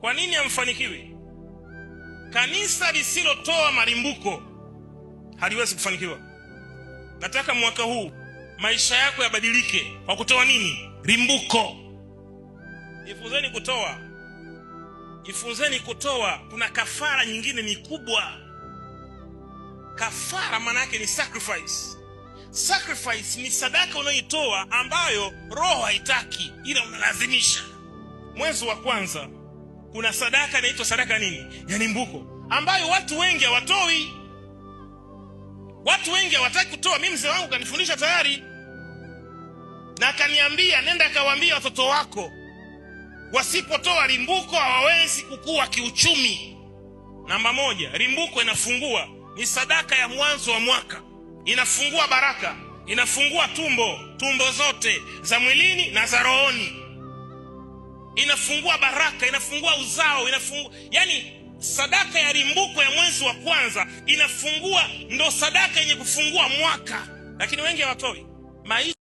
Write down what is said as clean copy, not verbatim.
Kwa nini hamfanikiwi? Kanisa lisilotoa malimbuko haliwezi kufanikiwa. Nataka mwaka huu maisha yako yabadilike kwa kutoa nini? Limbuko. Jifunzeni kutoa. Jifunzeni kutoa. Kuna kafara nyingine ni kubwa. Kafara maana yake ni sacrifice. Sacrifice ni sadaka unayoitoa ambayo roho haitaki ila unalazimisha. Mwezi wa kwanza kuna sadaka inaitwa sadaka nini? Ya limbuko, ambayo watu wengi hawatoi. Watu wengi hawataki kutoa. Mimi mzee wangu kanifundisha tayari. Na akaniambia nenda kawaambia watoto wako wasipotoa limbuko hawawezi kukua kiuchumi. Namba moja, limbuko inafungua, ni sadaka ya mwanzo wa mwaka. Inafungua baraka, inafungua tumbo zote za mwilini na za rohoni. Inafungua baraka, inafungua uzao, yani sadaka ya limbuko ya mwezi wa kwanza inafungua, ndo sadaka yenye kufungua mwaka. Lakini wengi hawatoi.